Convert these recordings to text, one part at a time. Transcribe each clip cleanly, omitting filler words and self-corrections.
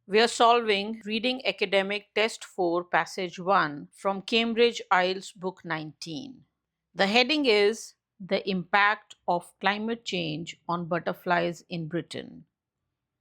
We are solving Reading Academic Test 4 Passage 1 from Cambridge IELTS Book 19. The heading is The Impact of Climate Change on Butterflies in Britain.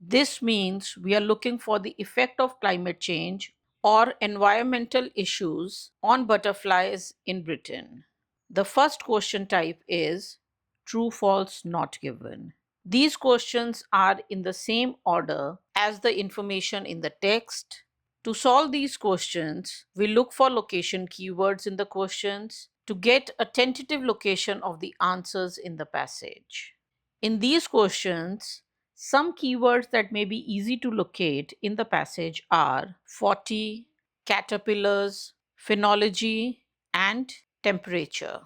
This means we are looking for the effect of climate change or environmental issues on butterflies in Britain. The first question type is true, false, not given. These questions are in the same order as the information in the text. To solve these questions, we look for location keywords in the questions to get a tentative location of the answers in the passage. In these questions, some keywords that may be easy to locate in the passage are 40, caterpillars, phenology, and temperature.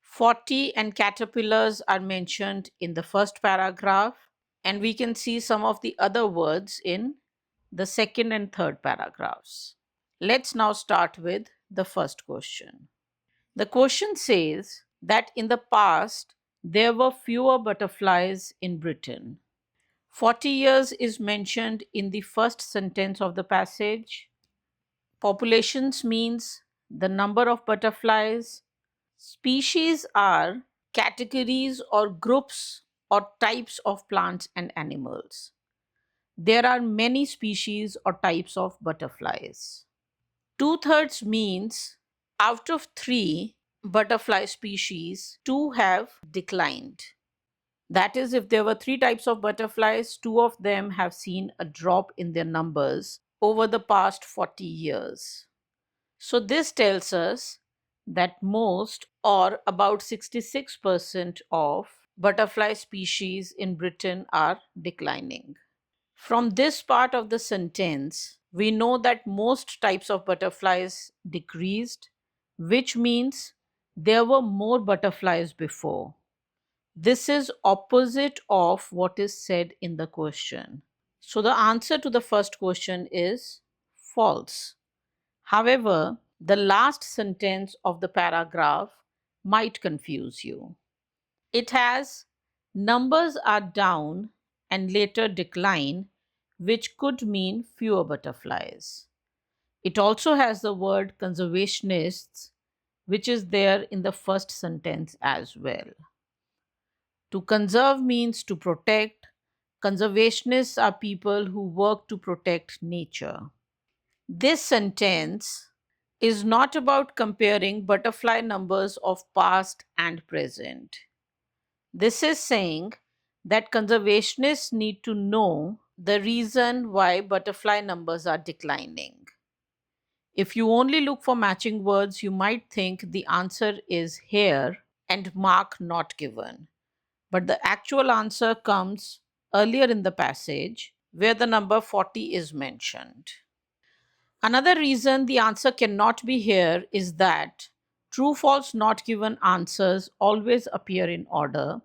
40 and caterpillars are mentioned in the first paragraph, and we can see some of the other words in the second and third paragraphs. Let's now start with the first question. The question says that in the past, there were fewer butterflies in Britain. 40 years is mentioned in the first sentence of the passage. Populations means the number of butterflies. Species are categories or groups or types of plants and animals. There are many species or types of butterflies. Two-thirds means out of 3 butterfly species, 2 have declined. That is, if there were 3 types of butterflies, 2 of them have seen a drop in their numbers over the past 40 years. So this tells us that most or about 66% of butterfly species in Britain are declining. From this part of the sentence, we know that most types of butterflies decreased, which means there were more butterflies before. This is opposite of what is said in the question. So the answer to the first question is false. However, the last sentence of the paragraph might confuse you. It has numbers are down and later decline, which could mean fewer butterflies. It also has the word conservationists, which is there in the first sentence as well. To conserve means to protect. Conservationists are people who work to protect nature. This sentence is not about comparing butterfly numbers of past and present. This is saying that conservationists need to know the reason why butterfly numbers are declining. If you only look for matching words, you might think the answer is here and mark not given. But the actual answer comes earlier in the passage where the number 40 is mentioned. Another reason the answer cannot be here is that true, false, not given answers always appear in order,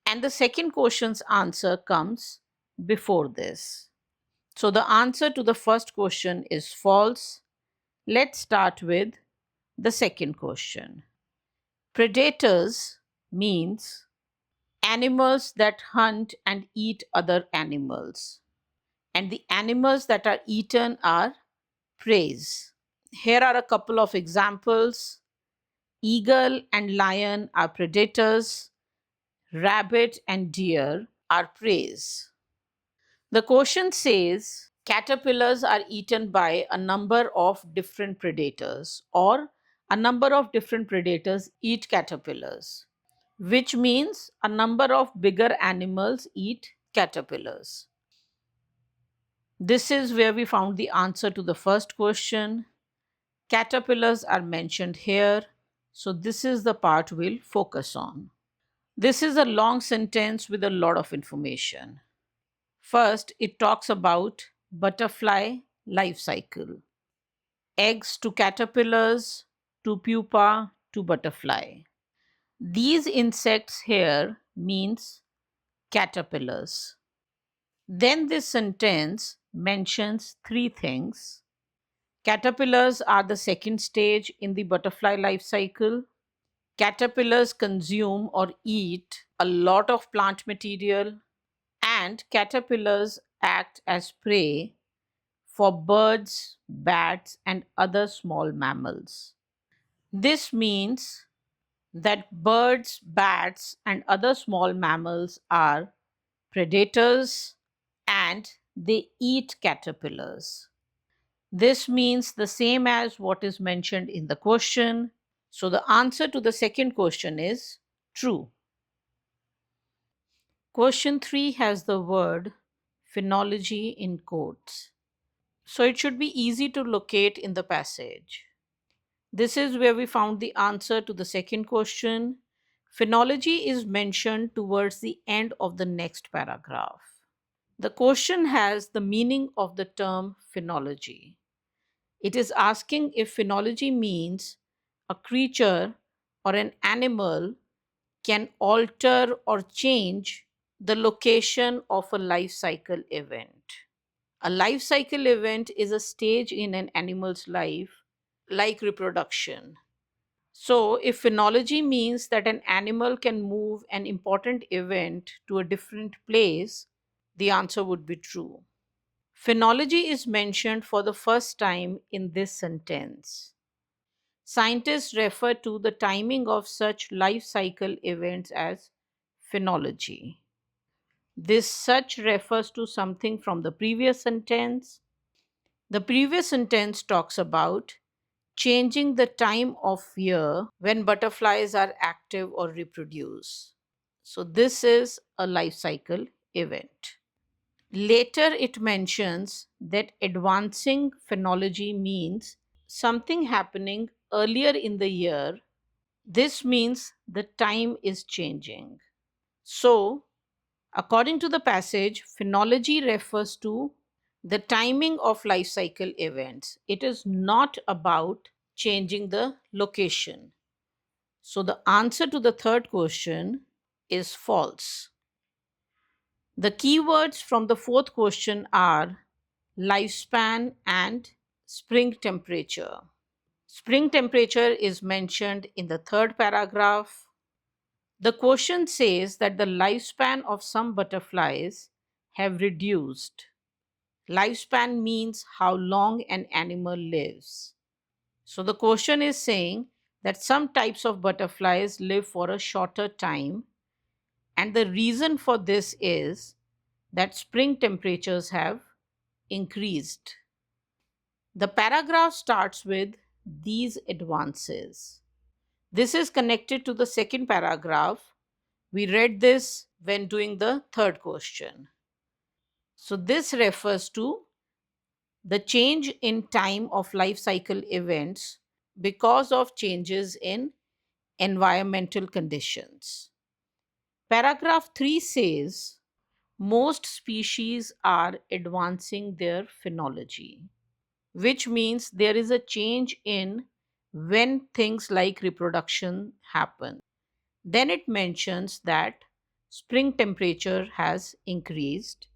and the second question's answer comes before this. So the answer to the first question is false. Let's start with the second question. Predators means animals that hunt and eat other animals, and the animals that are eaten are preys. Here are a couple of examples. Eagle and lion are predators. Rabbit and deer are preys. The question says caterpillars are eaten by a number of different predators, or a number of different predators eat caterpillars, which means a number of bigger animals eat caterpillars. This is where we found the answer to the first question. Caterpillars are mentioned here, so this is the part we'll focus on. This is a long sentence with a lot of information. First, it talks about butterfly life cycle. Eggs to caterpillars, to pupa, to butterfly. These insects here means caterpillars. Then this sentence mentions 3 things. Caterpillars are the second stage in the butterfly life cycle. Caterpillars consume or eat a lot of plant material, and caterpillars act as prey for birds, bats, and other small mammals. This means that birds, bats, and other small mammals are predators and they eat caterpillars. This means the same as what is mentioned in the question. So the answer to the second question is true. Question 3 has the word phenology in quotes. So it should be easy to locate in the passage. This is where we found the answer to the second question. Phenology is mentioned towards the end of the next paragraph. The question has the meaning of the term phenology. It is asking if phenology means a creature or an animal can alter or change the location of a life cycle event. A life cycle event is a stage in an animal's life, like reproduction. So, if phenology means that an animal can move an important event to a different place, the answer would be true. Phenology is mentioned for the first time in this sentence. Scientists refer to the timing of such life cycle events as phenology. This such refers to something from the previous sentence. The previous sentence talks about changing the time of year when butterflies are active or reproduce. So, this is a life cycle event. Later, it mentions that advancing phenology means something happening earlier in the year. This means the time is changing. So, according to the passage, phenology refers to the timing of life cycle events. It is not about changing the location. So, the answer to the third question is false. The keywords from the fourth question are lifespan and spring temperature. Spring temperature is mentioned in the third paragraph. The question says that the lifespan of some butterflies have reduced. Lifespan means how long an animal lives. So the question is saying that some types of butterflies live for a shorter time, and the reason for this is that spring temperatures have increased. The paragraph starts with these advances. This is connected to the second paragraph. We read this when doing the third question. So, this refers to the change in time of life cycle events because of changes in environmental conditions. Paragraph 3 says most species are advancing their phenology, which means there is a change in when things like reproduction happen. Then it mentions that spring temperature has increased.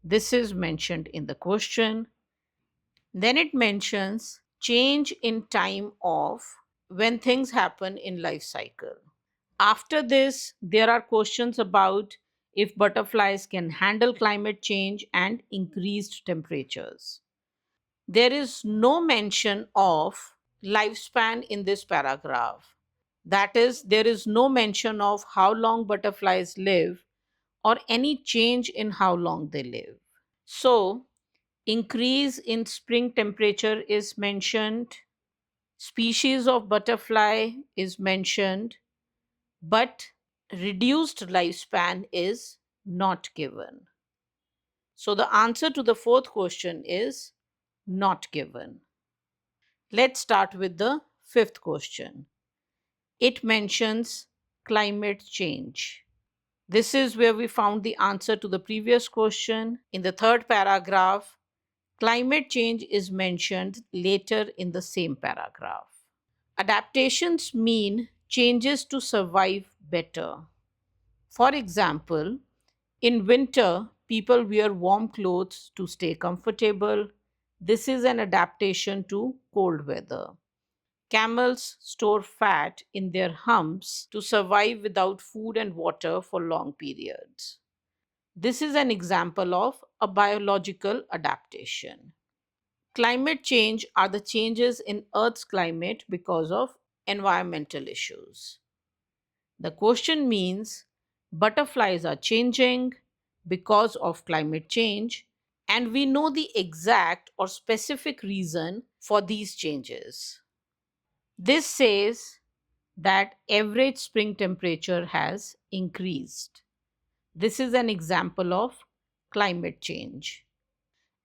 This is mentioned in the question. Then it mentions change in time of when things happen in life cycle. After this, there are questions about if butterflies can handle climate change and increased temperatures. There is no mention of lifespan in this paragraph. That is, there is no mention of how long butterflies live or any change in how long they live. So, increase in spring temperature is mentioned, species of butterfly is mentioned, but reduced lifespan is not given. So, the answer to the fourth question is not given. Let's start with the fifth question. It mentions climate change. This is where we found the answer to the previous question. In the third paragraph, climate change is mentioned later in the same paragraph. Adaptations mean changes to survive better. For example, in winter, people wear warm clothes to stay comfortable. This is an adaptation to cold weather. Camels store fat in their humps to survive without food and water for long periods. This is an example of a biological adaptation. Climate change are the changes in Earth's climate because of environmental issues. The question means butterflies are changing because of climate change, and we know the exact or specific reason for these changes. This says that average spring temperature has increased. This is an example of climate change.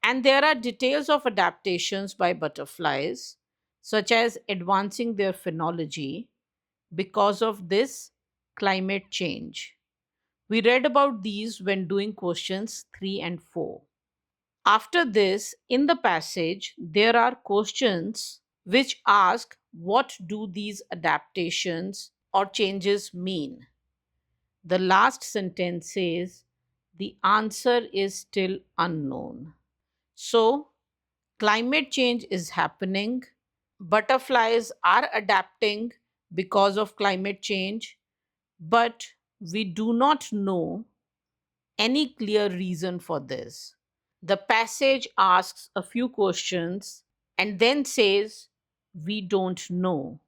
And there are details of adaptations by butterflies, such as advancing their phenology because of this climate change. We read about these when doing questions 3 and 4. After this, in the passage, there are questions which ask what do these adaptations or changes mean. The last sentence says the answer is still unknown. So, climate change is happening. Butterflies are adapting because of climate change, but we do not know any clear reason for this. The passage asks a few questions and then says, we don't know.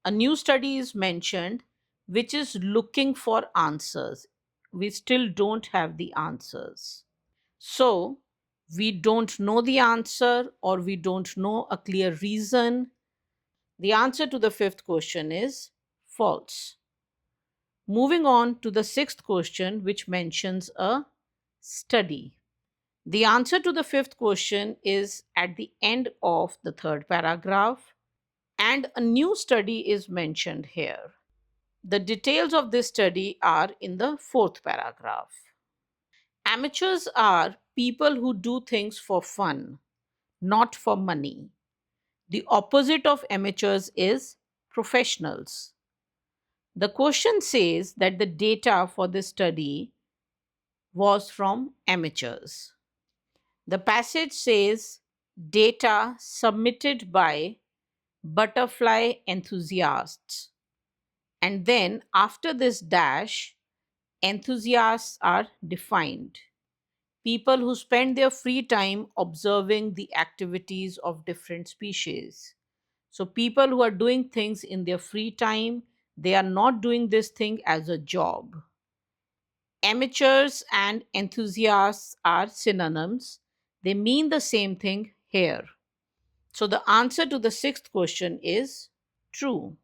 A new study is mentioned which is looking for answers. We still don't have the answers. So, we don't know the answer or we don't know a clear reason. The answer to the fifth question is false. Moving on to the sixth question, which mentions a study. The answer to the fifth question is at the end of the third paragraph, and a new study is mentioned here. The details of this study are in the fourth paragraph. Amateurs are people who do things for fun, not for money. The opposite of amateurs is professionals. The question says that the data for this study was from amateurs. The passage says data submitted by butterfly enthusiasts. And then after this dash, enthusiasts are defined. People who spend their free time observing the activities of different species. So, people who are doing things in their free time, they are not doing this thing as a job. Amateurs and enthusiasts are synonyms, they mean the same thing here. So, the answer to the sixth question is true.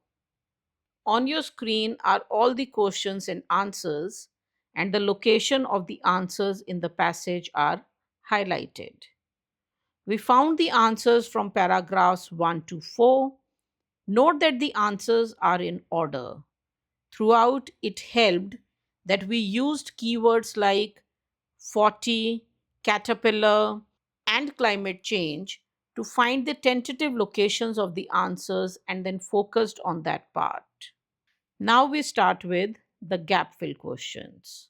On your screen are all the questions and answers, and the location of the answers in the passage are highlighted. We found the answers from paragraphs 1 to 4. Note that the answers are in order. Throughout, it helped that we used keywords like 40, caterpillar, and climate change to find the tentative locations of the answers and then focused on that part. Now we start with the gap fill questions.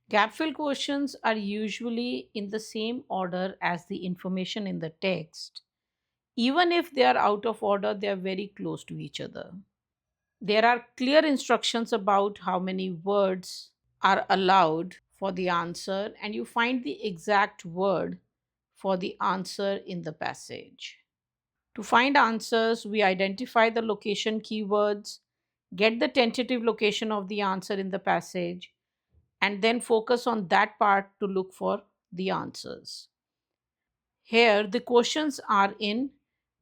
Gap fill questions are usually in the same order as the information in the text. Even if they are out of order, they are very close to each other. There are clear instructions about how many words are allowed for the answer, and you find the exact word for the answer in the passage. To find answers, we identify the location keywords, get the tentative location of the answer in the passage, and then focus on that part to look for the answers. Here, the questions are in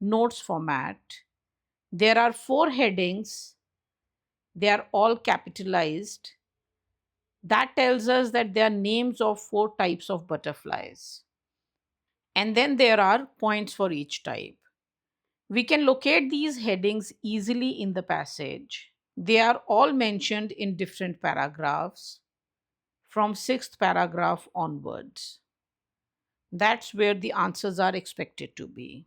notes format. There are 4 headings, they are all capitalized. That tells us that there are names of 4 types of butterflies. And then there are points for each type. We can locate these headings easily in the passage. They are all mentioned in different paragraphs from 6th paragraph onwards. That's where the answers are expected to be.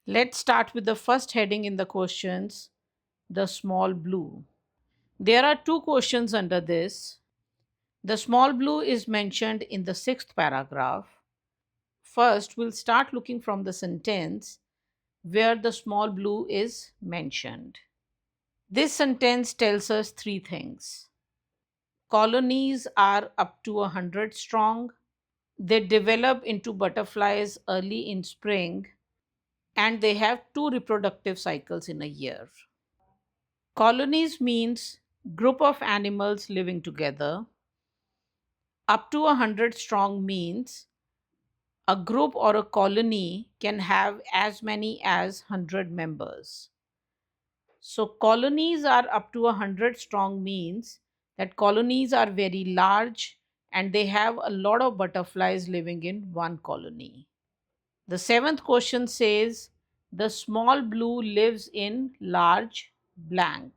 Let's start with the first heading in the questions, the small blue. There are 2 questions under this. The small blue is mentioned in the 6th paragraph. First, we'll start looking from the sentence where the small blue is mentioned. This sentence tells us 3 things. Colonies are up to 100 strong. They develop into butterflies early in spring and they have two reproductive cycles in a year. Colonies means group of animals living together. Up to 100 strong means a group or a colony can have as many as 100 members. So, colonies are up to 100 strong means that colonies are very large and they have a lot of butterflies living in one colony. The seventh question says the small blue lives in large blank.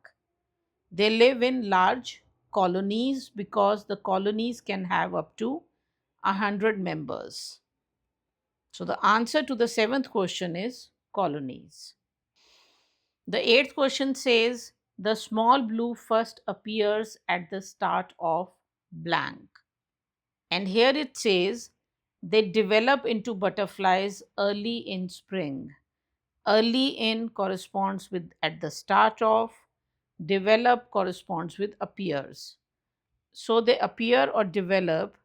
They live in large colonies because the colonies can have up to 100 members. So the answer to the seventh question is colonies. The eighth question says the small blue first appears at the start of blank. And here it says they develop into butterflies early in spring. Early in corresponds with at the start of, develop corresponds with appears. So they appear or develop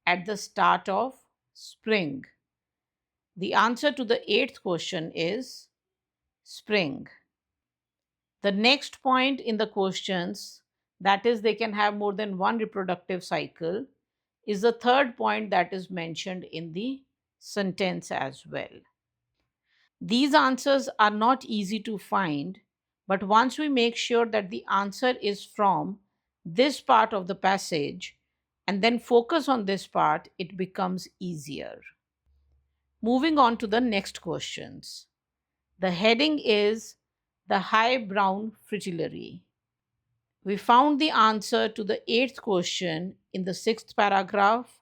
at the start of spring. The answer to the eighth question is spring. The next point in the questions, that is, they can have more than one reproductive cycle, is the third point that is mentioned in the sentence as well. These answers are not easy to find, but once we make sure that the answer is from this part of the passage and then focus on this part, it becomes easier. Moving on to the next questions. The heading is the high brown fritillary. We found the answer to the eighth question in the sixth paragraph.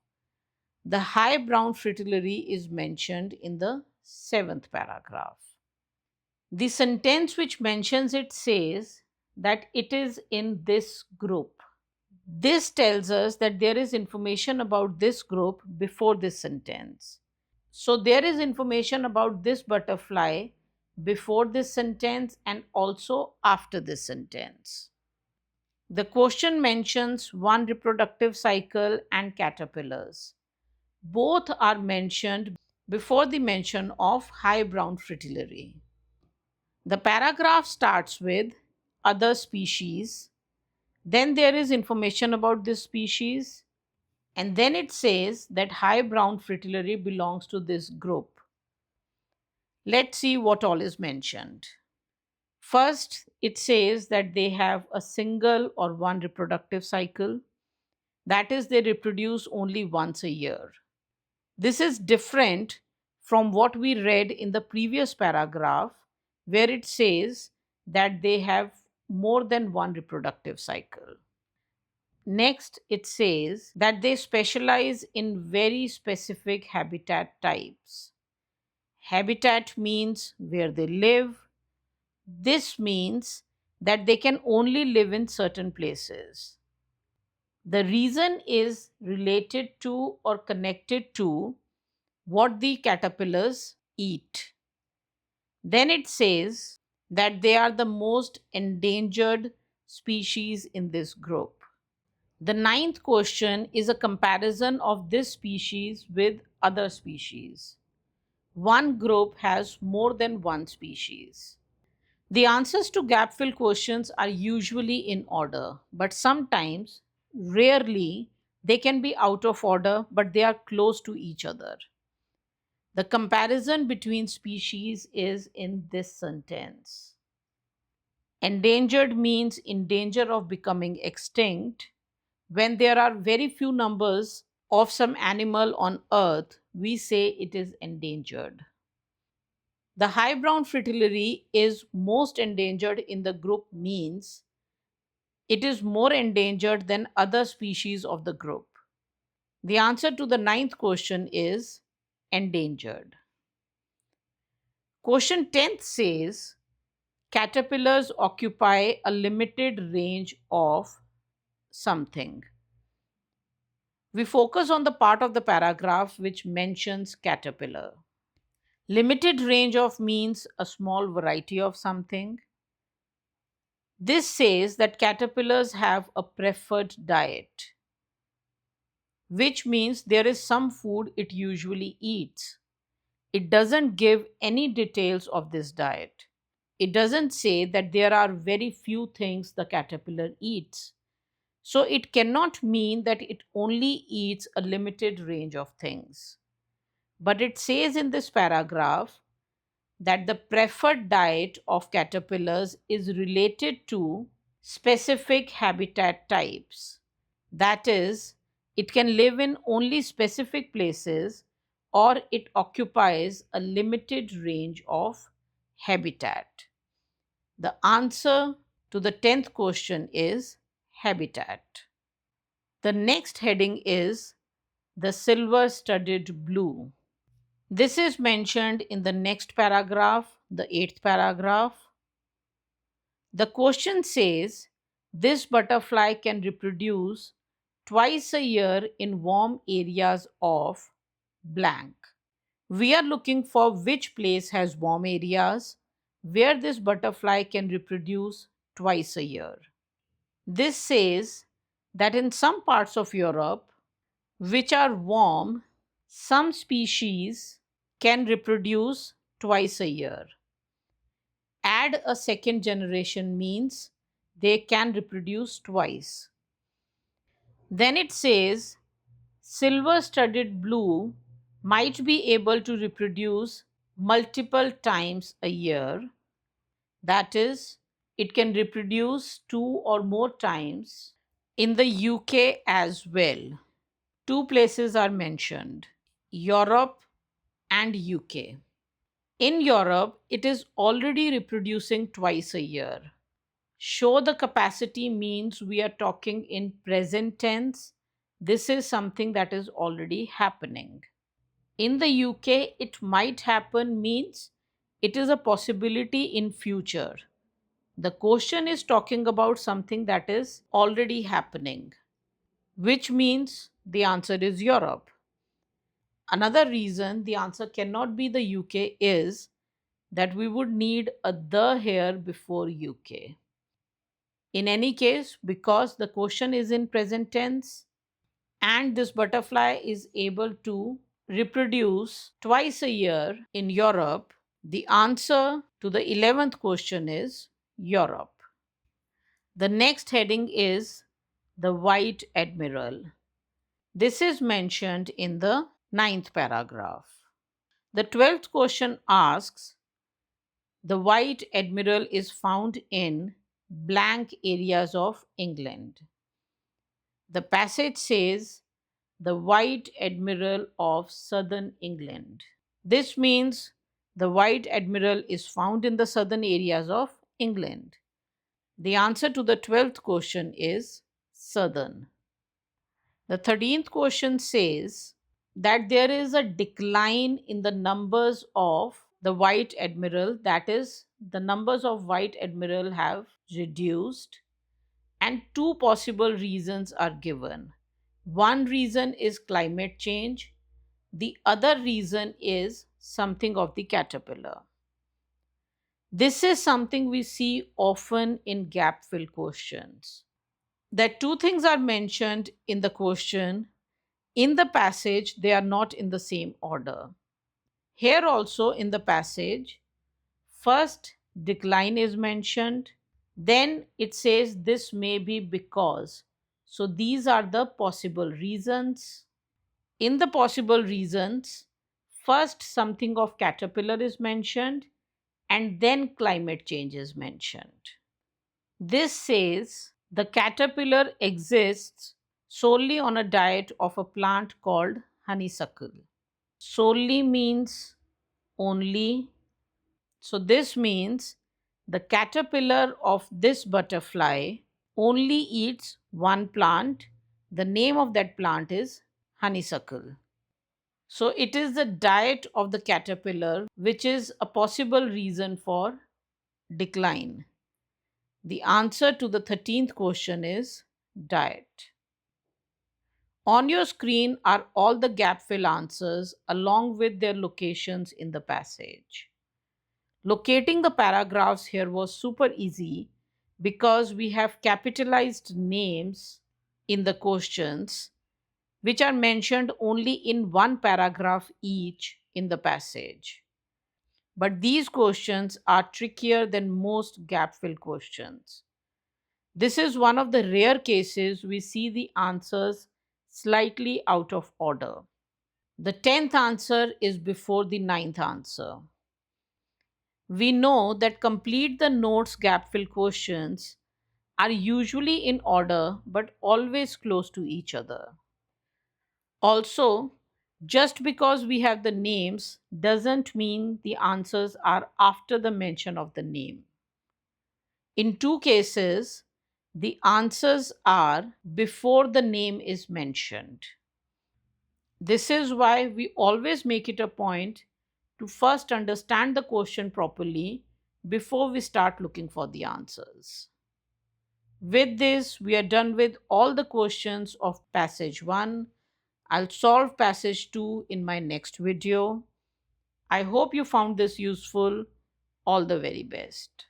The high brown fritillary is mentioned in the seventh paragraph. The sentence which mentions it says that it is in this group. This tells us that there is information about this group before this sentence. So there is information about this butterfly before this sentence and also after this sentence. The question mentions one reproductive cycle and caterpillars. Both are mentioned before the mention of high brown fritillary. The paragraph starts with other species, then there is information about this species, and then it says that high brown fritillary belongs to this group. Let's see what all is mentioned. First, it says that they have a single or one reproductive cycle. That is, they reproduce only once a year. This is different from what we read in the previous paragraph, where it says that they have more than one reproductive cycle. Next, it says that they specialize in very specific habitat types. Habitat means where they live. This means that they can only live in certain places. The reason is related to or connected to what the caterpillars eat. Then it says that they are the most endangered species in this group. The ninth question is a comparison of this species with other species. One group has more than one species. The answers to gap fill questions are usually in order, but sometimes, rarely, they can be out of order, but they are close to each other. The comparison between species is in this sentence. Endangered means in danger of becoming extinct. When there are very few numbers of some animal on earth, we say it is endangered. The high brown fritillary is most endangered in the group means it is more endangered than other species of the group. The answer to the ninth question is endangered. Question 10th says caterpillars occupy a limited range of something. We focus on the part of the paragraph which mentions caterpillar. Limited range of means a small variety of something. This says that caterpillars have a preferred diet. which means there is some food it usually eats. It doesn't give any details of this diet. It doesn't say that there are very few things the caterpillar eats. So it cannot mean that it only eats a limited range of things. But it says in this paragraph that the preferred diet of caterpillars is related to specific habitat types. That is, it can live in only specific places or it occupies a limited range of habitat. The answer to the 10th question is habitat. The next heading is the silver studded blue. This is mentioned in the next paragraph, the 8th paragraph. The question says this butterfly can reproduce twice a year in warm areas of blank. We are looking for which place has warm areas where this butterfly can reproduce twice a year. This says that in some parts of Europe, which are warm, some species can reproduce twice a year. Add a second generation means they can reproduce twice. Then it says silver studded blue might be able to reproduce multiple times a year. That is, it can reproduce 2 or more times in the UK as well. 2 places are mentioned, Europe and UK. In Europe, it is already reproducing twice a year. Show the capacity means we are talking in present tense. This is something that is already happening. In the UK, it might happen means it is a possibility in future. The question is talking about something that is already happening, which means the answer is Europe. Another reason the answer cannot be the UK is that we would need a the here before UK. In any case, because the question is in present tense and this butterfly is able to reproduce twice a year in Europe, the answer to the 11th question is Europe. The next heading is the White Admiral. This is mentioned in the 9th paragraph. The 12th question asks, the White Admiral is found in blank areas of England. The passage says, the White Admiral of southern England. This means the White Admiral is found in the southern areas of England. The answer to the 12th question is southern. The 13th question says that there is a decline in the numbers of the White Admiral, that is, the numbers of White Admiral have reduced, and 2 possible reasons are given. One reason is climate change, the other reason is something of the caterpillar. This is something we see often in gap fill questions. That 2 things are mentioned in the question. In the passage, they are not in the same order. Here also in the passage, first decline is mentioned, then it says this may be because. So these are the possible reasons. In the possible reasons, first something of caterpillar is mentioned and then climate change is mentioned. This says the caterpillar exists solely on a diet of a plant called honeysuckle. Solely means only. So this means the caterpillar of this butterfly only eats one plant. The name of that plant is honeysuckle. So it is the diet of the caterpillar which is a possible reason for decline. The answer to the 13th question is diet. On your screen are all the gap fill answers along with their locations in the passage. Locating the paragraphs here was super easy because we have capitalized names in the questions. which are mentioned only in one paragraph each in the passage. But these questions are trickier than most gap fill questions. This is one of the rare cases we see the answers slightly out of order. The 10th answer is before the ninth answer. We know that complete the notes gap fill questions are usually in order but always close to each other. Also, just because we have the names doesn't mean the answers are after the mention of the name. In two cases, the answers are before the name is mentioned. This is why we always make it a point to first understand the question properly before we start looking for the answers. With this, we are done with all the questions of passage 1. I'll solve passage 2 in my next video. I hope you found this useful. All the very best.